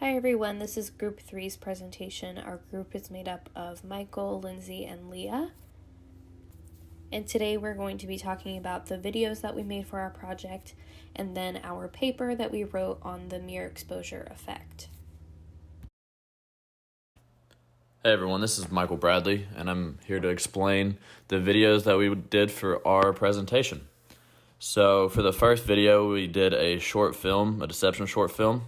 Hi everyone, this is Group 3's presentation. Our group is made up of Michael, Lindsay, and Leah. And today we're going to be talking about the videos that we made for our project and then our paper that we wrote on the mirror exposure effect. Hey everyone, this is Michael Bradley, and I'm here to explain the videos that we did for our presentation. So for the first video, we did a short film, a deception short film,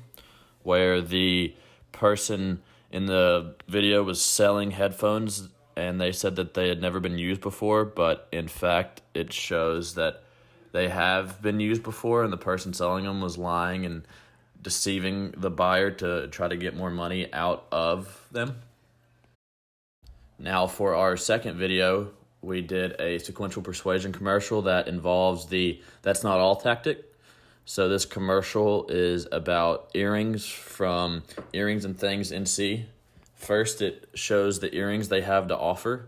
where the person in the video was selling headphones, and they said that they had never been used before, but in fact, it shows that they have been used before, and the person selling them was lying and deceiving the buyer to try to get more money out of them. Now for our second video, we did a sequential persuasion commercial that involves the "that's not all" tactic. So this commercial is about earrings from Earrings and Things NC. First, it shows the earrings they have to offer,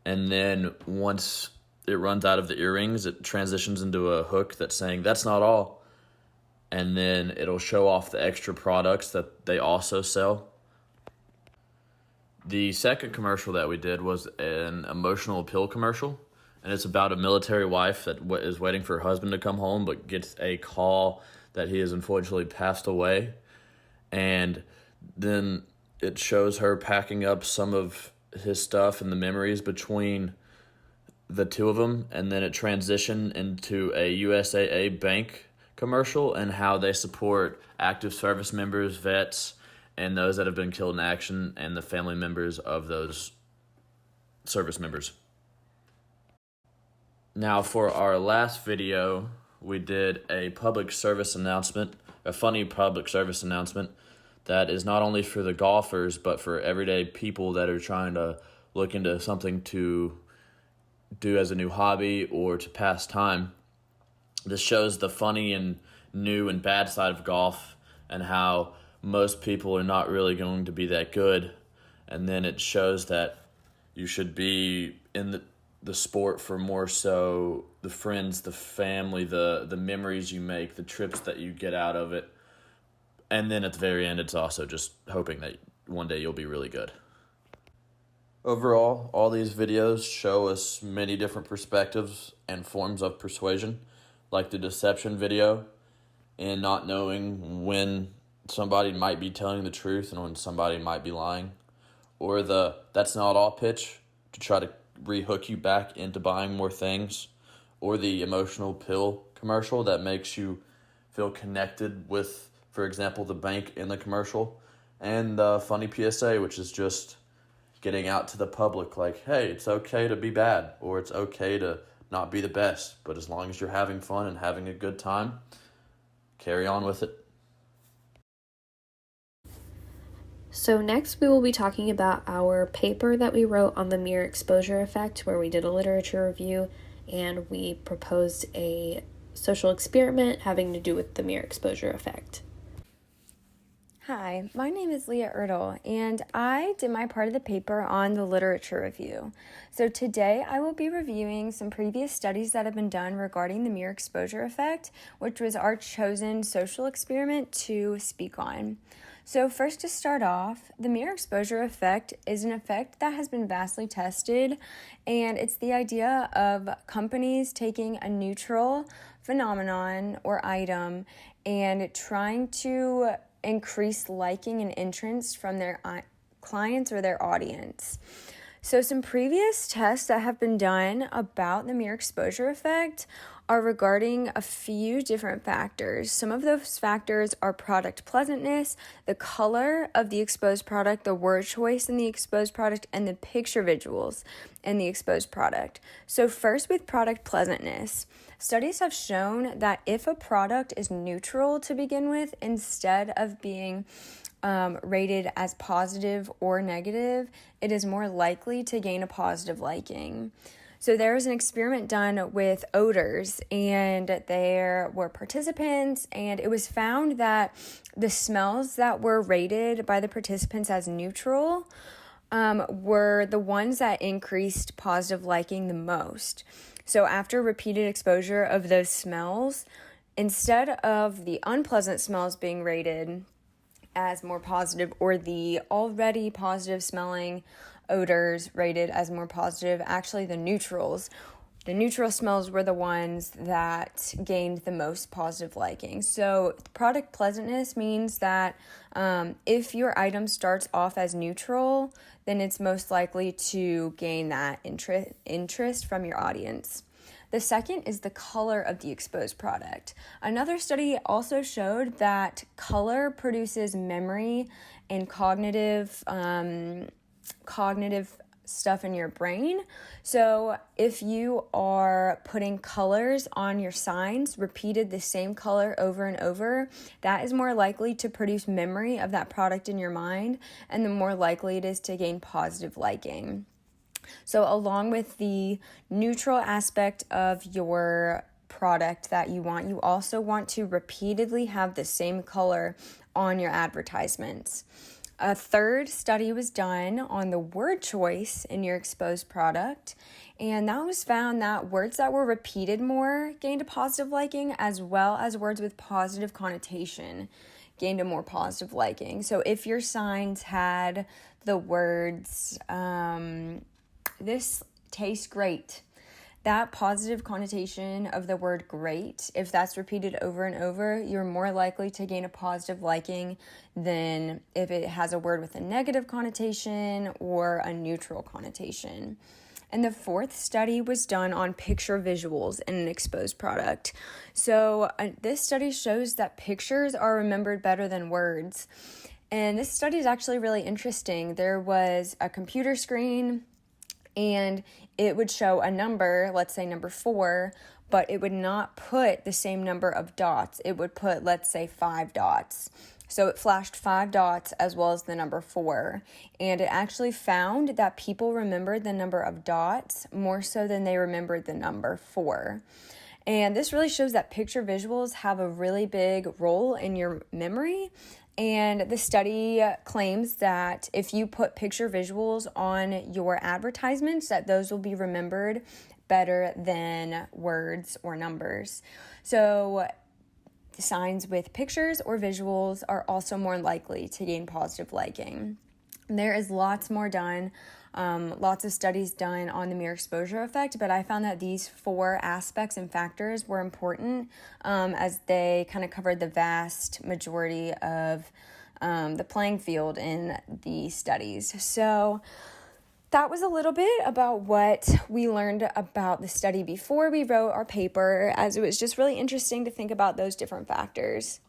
and then once it runs out of the earrings, it transitions into a hook that's saying "that's not all," and then it'll show off the extra products that they also sell. The second commercial that we did was an emotional appeal commercial, and it's about a military wife that is waiting for her husband to come home but gets a call that he has unfortunately passed away. And then it shows her packing up some of his stuff and the memories between the two of them, and then it transitioned into a USAA bank commercial and how they support active service members, vets, and those that have been killed in action, and the family members of those service members. Now for our last video, we did a public service announcement, a funny public service announcement that is not only for the golfers, but for everyday people that are trying to look into something to do as a new hobby or to pass time. This shows the funny and new and bad side of golf and how most people are not really going to be that good. And then it shows that you should be in the sport for more so the friends, the family, the memories you make, the trips that you get out of it. And then at the very end, it's also just hoping that one day you'll be really good. Overall, all these videos show us many different perspectives and forms of persuasion, like the deception video and not knowing when somebody might be telling the truth and when somebody might be lying, or the "that's not all" pitch to try to rehook you back into buying more things, or the emotional pill commercial that makes you feel connected with, for example, the bank in the commercial, and the funny PSA, which is just getting out to the public like, hey, it's okay to be bad, or it's okay to not be the best, but as long as you're having fun and having a good time, carry on with it. So next we will be talking about our paper that we wrote on the mirror exposure effect, where we did a literature review and we proposed a social experiment having to do with the mirror exposure effect. Hi, my name is Leah Ertl, and I did my part of the paper on the literature review. So today I will be reviewing some previous studies that have been done regarding the mirror exposure effect, which was our chosen social experiment to speak on. So first, to start off, the mirror exposure effect is an effect that has been vastly tested, and it's the idea of companies taking a neutral phenomenon or item and trying to increase liking and interest from their clients or their audience. So some previous tests that have been done about the mirror exposure effect are regarding a few different factors. Some of those factors are product pleasantness, the color of the exposed product, the word choice in the exposed product, and the picture visuals in the exposed product. So first, with product pleasantness, studies have shown that if a product is neutral to begin with, instead of being rated as positive or negative, it is more likely to gain a positive liking. So there was an experiment done with odors, and there were participants, and it was found that the smells that were rated by the participants as neutral were the ones that increased positive liking the most. So after repeated exposure of those smells, instead of the unpleasant smells being rated as more positive, or the already positive smelling odors rated as more positive. Actually, the neutrals. The neutral smells were the ones that gained the most positive liking. So product pleasantness means that if your item starts off as neutral, then it's most likely to gain that interest from your audience. The second is the color of the exposed product. Another study also showed that color produces memory and cognitive stuff in your brain. So if you are putting colors on your signs, repeated the same color over and over, that is more likely to produce memory of that product in your mind, and the more likely it is to gain positive liking. So along with the neutral aspect of your product that you also want to repeatedly have the same color on your advertisements. A third study was done on the word choice in your exposed product, and that was found that words that were repeated more gained a positive liking, as well as words with positive connotation gained a more positive liking. So if your signs had the words, this tastes great, that positive connotation of the word great, if that's repeated over and over, you're more likely to gain a positive liking than if it has a word with a negative connotation or a neutral connotation. And the fourth study was done on picture visuals in an exposed product. So this study shows that pictures are remembered better than words. And this study is actually really interesting. There was a computer screen, and it would show a number, let's say number 4, but it would not put the same number of dots. It would put, let's say, 5 dots. So it flashed 5 dots as well as the number 4. And it actually found that people remembered the number of dots more so than they remembered the number 4. And this really shows that picture visuals have a really big role in your memory. And the study claims that if you put picture visuals on your advertisements, that those will be remembered better than words or numbers. So signs with pictures or visuals are also more likely to gain positive liking. There is lots more done. Lots of studies done on the mere exposure effect, but I found that these 4 aspects and factors were important as they kind of covered the vast majority of the playing field in the studies. So that was a little bit about what we learned about the study before we wrote our paper, as it was just really interesting to think about those different factors.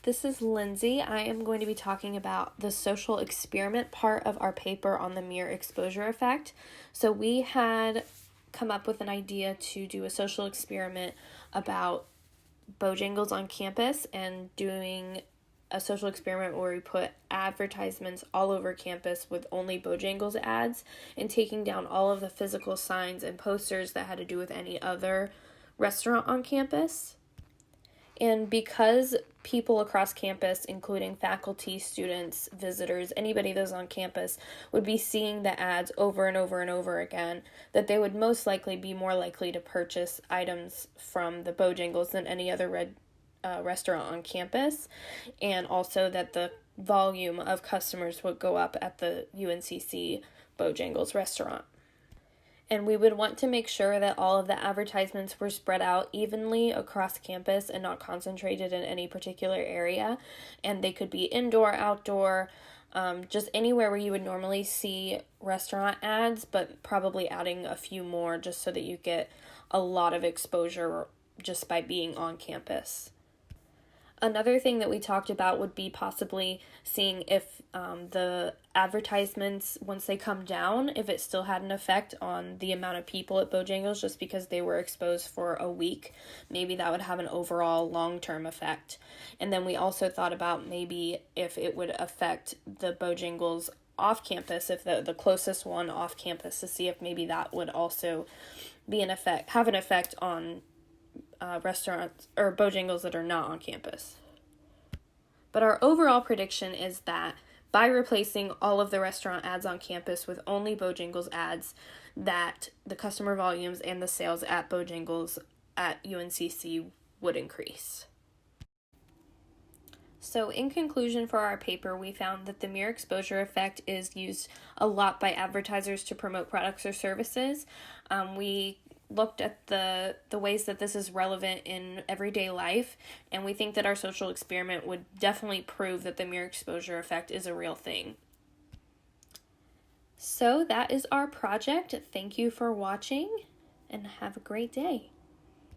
This is Lindsay. I am going to be talking about the social experiment part of our paper on the mere exposure effect. So we had come up with an idea to do a social experiment about Bojangles on campus, and doing a social experiment where we put advertisements all over campus with only Bojangles ads, and taking down all of the physical signs and posters that had to do with any other restaurant on campus. And because people across campus, including faculty, students, visitors, anybody that's on campus, would be seeing the ads over and over and over again, that they would most likely be more likely to purchase items from the Bojangles than any other restaurant on campus, and also that the volume of customers would go up at the UNCC Bojangles restaurant. And we would want to make sure that all of the advertisements were spread out evenly across campus and not concentrated in any particular area. And they could be indoor, outdoor, just anywhere where you would normally see restaurant ads, but probably adding a few more just so that you get a lot of exposure just by being on campus. Another thing that we talked about would be possibly seeing if the advertisements, once they come down, if it still had an effect on the amount of people at Bojangles just because they were exposed for a week. Maybe that would have an overall long-term effect. And then we also thought about maybe if it would affect the Bojangles off campus, if the closest one off campus, to see if maybe that would also be have an effect on restaurants or Bojangles that are not on campus. But our overall prediction is that by replacing all of the restaurant ads on campus with only Bojangles ads, that the customer volumes and the sales at Bojangles at UNCC would increase. So in conclusion for our paper, we found that the mere exposure effect is used a lot by advertisers to promote products or services. We looked at the ways that this is relevant in everyday life, and we think that our social experiment would definitely prove that the mere exposure effect is a real thing. So that is our project. Thank you for watching, and have a great day.